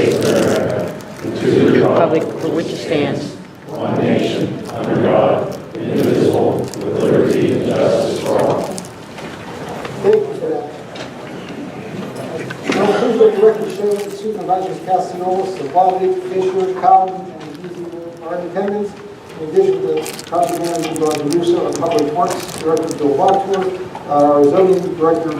States of America and to the republic for which it stands, one nation, under God, indivisible, with liberty and justice for all. Thank you for that. Now, please let the record show that Supervisors Castellanos, Savali, Fisher, Collins, and Easy are in attendance. In addition to Township Manager Russo, our Public Works Director Bill Wadsworth, our Zoning Director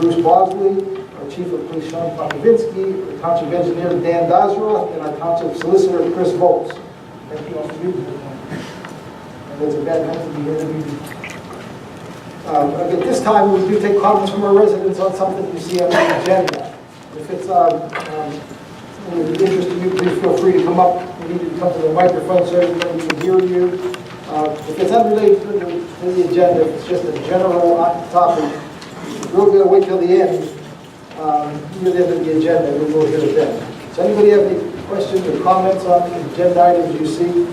Bruce Bosley, our Chief of Police Sean Popovinsky, our Township Engineer Dan Dazra, and our Township Solicitor Chris Volz. Thank you all for being here. And it's a bad time to be here to be. At this time, we do take comments from our residents on something you see on the agenda. If it's of interest to you, please feel free to come up. You need to come to the microphone so everybody can hear you. If it's unrelated to the agenda, if it's just a general topic, we're going to wait till the end, near the end of the agenda, and we'll hear it then. Does anybody have any questions or comments on the agenda items you see?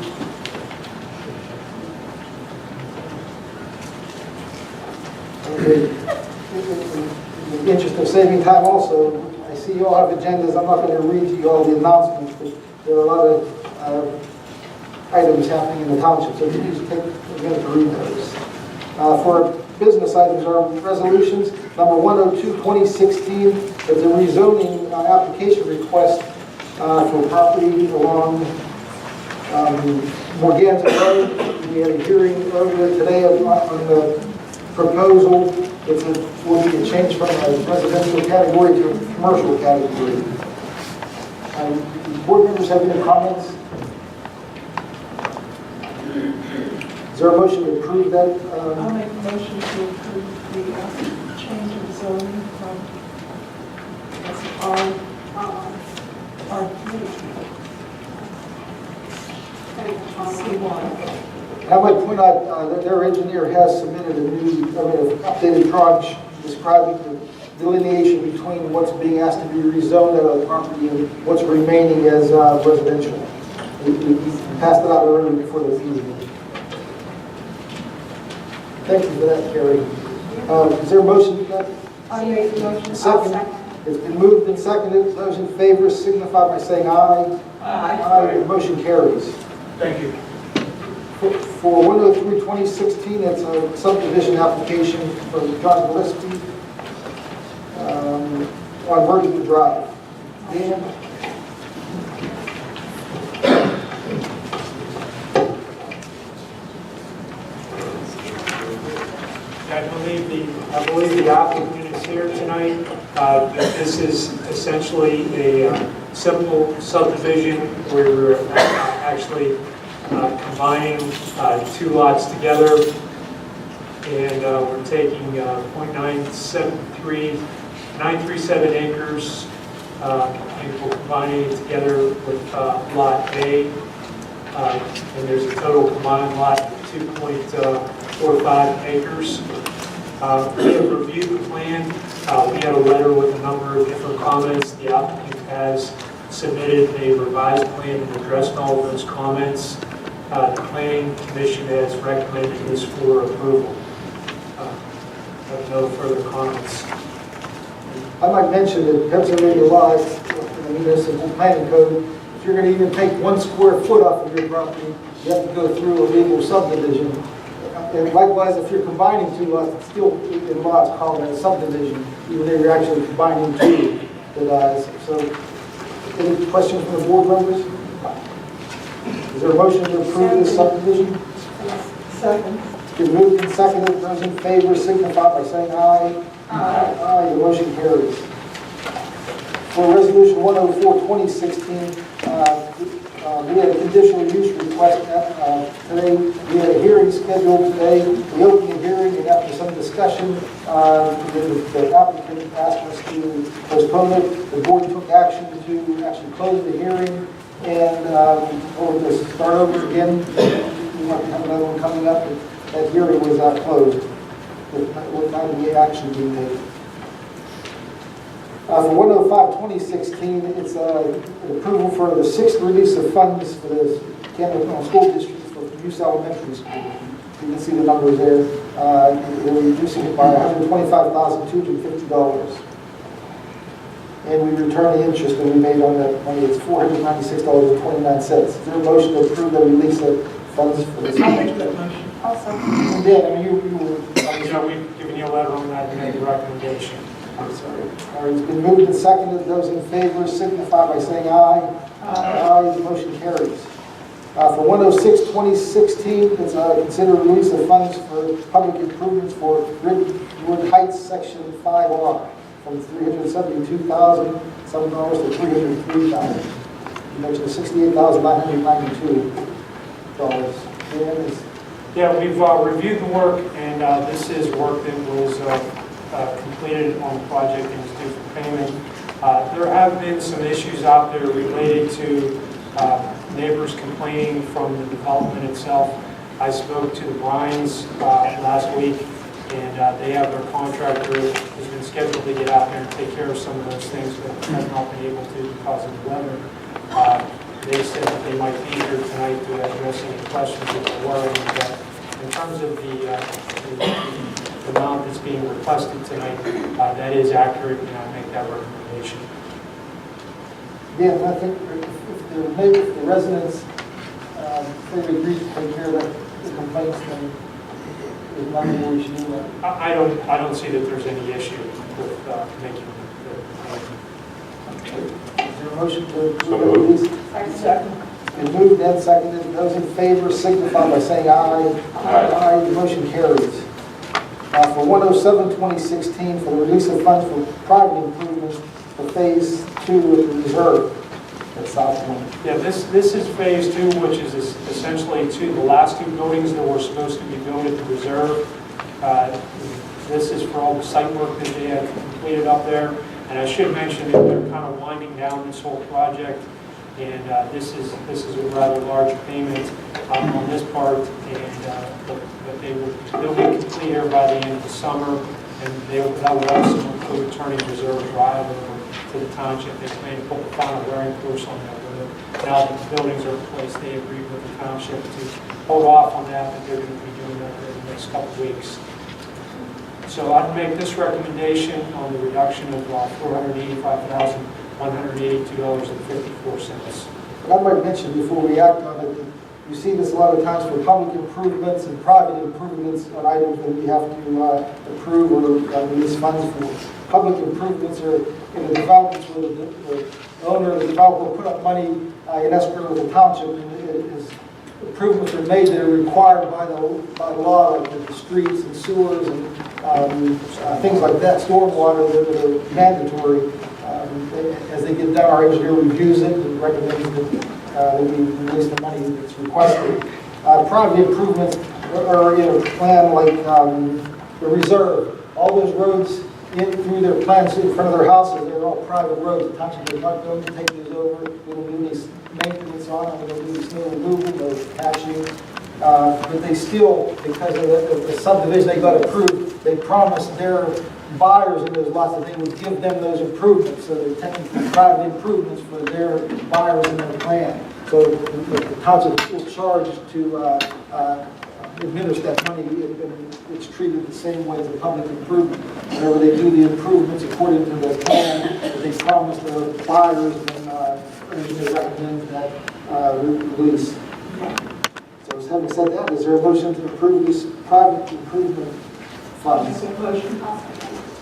In the interest of saving time also, I see you all have agendas. I'm not going to read to you all the announcements, but there are a lot of items happening in the township, so please take a minute to read those. For business items are resolutions. Number 102-2016 is a rezoning application request for property along Morganza Road. We had a hearing earlier today on the proposal. Will be a change from a residential category to a commercial category. Board members have any comments? Is there a motion to approve that? I'll make a motion to approve the change of zoning from R3. I might point out that their engineer has submitted an updated drawing describing the delineation between what's being asked to be rezoned out of the property and what's remaining as residential. We passed it out earlier before the meeting. Thank you for that, Carrie. Is there a motion to that? I make the motion. Second. It's been moved and seconded. Those in favor signify by saying aye. Aye. The motion carries. Thank you. For 103-2016, it's a subdivision application for John Gillespie on Virgin Drive. Dan? I believe the applicant is here tonight. This is essentially a simple subdivision where we're actually combining two lots together, and we're taking 0.937 acres and we're combining it together with Lot A, and there's a total combined lot of 2.45 acres. We have reviewed the plan. We have a letter with a number of different comments. The applicant has submitted a revised plan and addressed all of those comments. The Planning Commission has recommended this for approval. I have no further comments. I might mention that Pennsylvania law, in the municipal planning code, if you're going to even take 1 square foot off of your property, you have to go through a legal subdivision. And likewise, if you're combining two lots, it's still in law it's called a subdivision, even though you're actually combining two. So, any questions from the board members? Is there a motion to approve this subdivision? Second. It's been moved and seconded. Those in favor signify by saying aye. Aye. Aye. The motion carries. For resolution 104-2016, we had a conditional use request today. We had a hearing scheduled today. We opened the hearing, and after some discussion, the applicant asked us to postpone it. The board took action to actually close the hearing, and we'll just start over again. We might have another one coming up. That hearing was closed with not any action being taken. For 105-2016, it's an approval for the 6th release of funds for the McConnell School District for Use Elementary School. You can see the numbers there. They're reducing it by $125,250. and we return the interest that we made on that money. It's $496.29. Is there a motion to approve the release of funds for this? I'll make that motion. You did, I mean, you were, We've given you a letter on that and made a recommendation. I'm sorry. All right, it's been moved and seconded. Those in favor signify by saying aye. Aye. The motion carries. For 106-2016, it's consider release of funds for public improvements for Ridgewood Heights Section 5R from $372,000 to $303,000. You mentioned $68,992. Yeah, we've reviewed the work, and this is work that was completed on the project and is due for payment. There have been some issues out there related to neighbors complaining from the development itself. I spoke to the Bryans last week, and they have their contractor who's been scheduled to get out there and take care of some of those things, but has not been able to because of the weather. They said that they might be here tonight to address any questions if there were any. But in terms of the amount that's being requested tonight, that is accurate, and I make that recommendation. Yeah, I think if the residents say they agree to take care of the complaints, then there's nothing more we should do. I don't see that there's any issue with making the payment. Is there a motion to approve the release? Second. Been moved and seconded. Those in favor signify by saying aye. Aye. The motion carries. For 107-2016, for the release of funds for private improvements for Phase 2 of the reserve at South Point. Yeah, this is Phase 2, which is essentially the last two buildings that were supposed to be built at the reserve. This is for all the site work that they have completed up there. And I should mention that they're kind of winding down this whole project. And this is a rather large payment on this part, and but they'll be complete here by the end of the summer, and that will also include turning Reserve Drive over to the Township. They plan to put the final wearing course on that road. Now that the buildings are in place, they agreed with the Township to hold off on that, but they're going to be doing that in the next couple of weeks. So I'd make this recommendation on the reduction of $485,182.54. I might mention before we act on it, you see this a lot of times for public improvements and private improvements on items that we have to approve or release funds for. Public improvements are in the developments where the owner or the developer put up money in escrow with the township, and improvements are made that are required by law, like the streets and sewers and things like that, stormwater that are mandatory. As they get done, our engineer reviews it and recommends that we release the money that's requested. Private improvements are in a plan like the reserve. All those roads through their plans in front of their houses, they're all private roads. The township is not going to take those over. We don't do any maintenance on them. We don't do any snow removal, no patching. But they still, because of the subdivision they got approved, they promised their buyers in those lots that they would give them those improvements. So they're technically private improvements for their buyers in their plan. So the township is still charged to administer that money, and it's treated the same way as a public improvement. Whenever they do the improvements according to the plan that they promised their buyers, then they recommend that release. So having said that, is there a motion to approve these private improvement funds? Make a motion.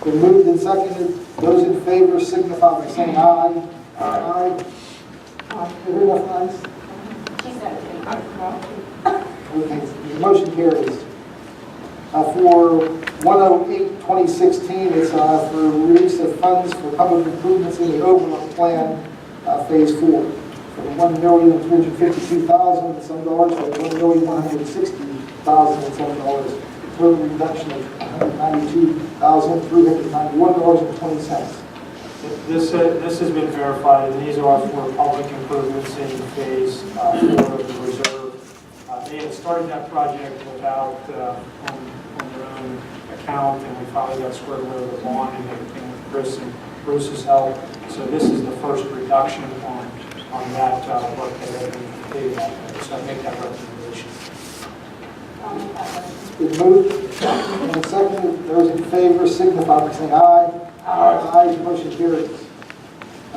Been moved and seconded. Those in favor signify by saying aye. Aye. Is there enough ayes? Okay, the motion carries. For 108-2016, it's for release of funds for public improvements in the overall plan, Phase 4. From $1,352,000 and some dollars to $1,160,000 and some dollars. Total reduction of $192,391.20. This has been verified, and these are for public improvements in Phase 4 of the reserve. They had started that project without on their own account, and we finally got squared away with the bond and everything with Chris and Bruce's help. So this is the first reduction on that work that had been completed. So I make that recommendation. Been moved and seconded. Those in favor signify by saying aye. Aye. Aye. Motion carries.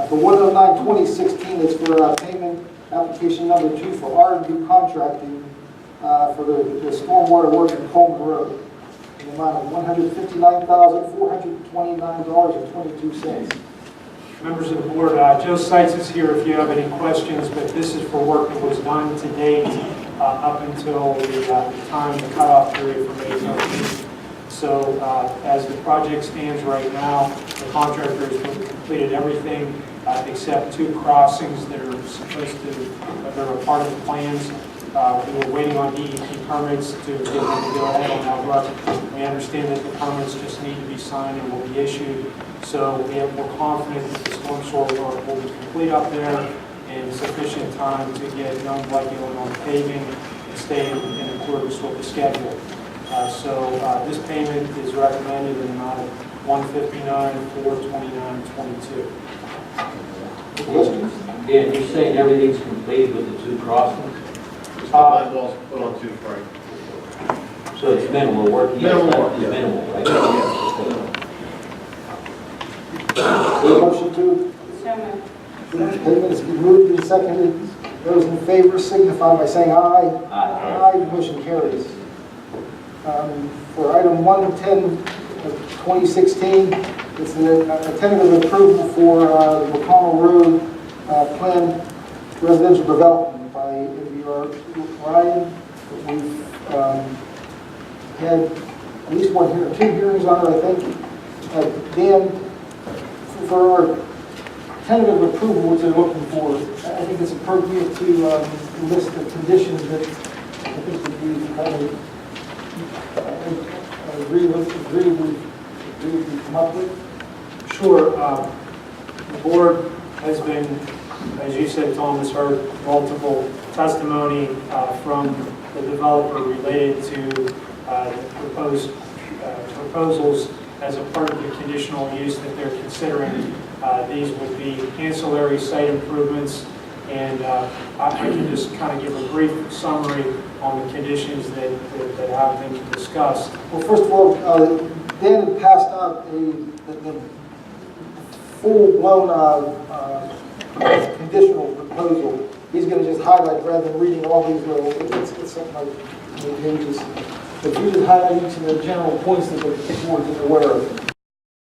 For 109/2016, it's for payment application number 2 for R&B contracting for the stormwater work in Coleman Road in the amount of $159,429.22. Members of the board, Joe Seitz is here if you have any questions, but this is for work that was done to date up until the time, the cutoff period for May 13th. So as the project stands right now, the contractor has completed everything except 2 crossings that are supposed to, that are a part of the plans. We were waiting on DEP permits to get them to go ahead on that work. We understand that the permits just need to be signed and will be issued. So we're confident that the storm sewer work will be complete up there in sufficient time to get young Blakeyland on paving and stay in accordance with the schedule. So this payment is recommended in the amount of $159,429.22. Questions? Dan, you're saying everything's completed with the 2 crossings? Line walls put on 2, Frank. So it's minimal work? Yes, Minimal work, it's yeah. minimal, right? Motion to payment is moved and seconded. Those in favor signify by saying aye. Aye. Motion carries. For item 110 of 2016, it's a tentative approval for the McConnell Road planned residential development by MBR Ryan. We've had at least 2 hearings on it, I think. Dan, for our tentative approval, which they're looking for, I think it's appropriate to list the conditions that I think would be kind of agree we come up with. Sure. The board has been, as you said, Tom, has heard multiple testimony from the developer related to the proposed proposals as a part of the conditional use that they're considering. These would be ancillary site improvements, and I can just kind of give a brief summary on the conditions that have been discussed. Well, first of all, Dan had passed out the full-blown conditional proposal. He's going to just highlight rather than reading all these little, it's something like pages. But you just highlight each of the general points that the board is aware of.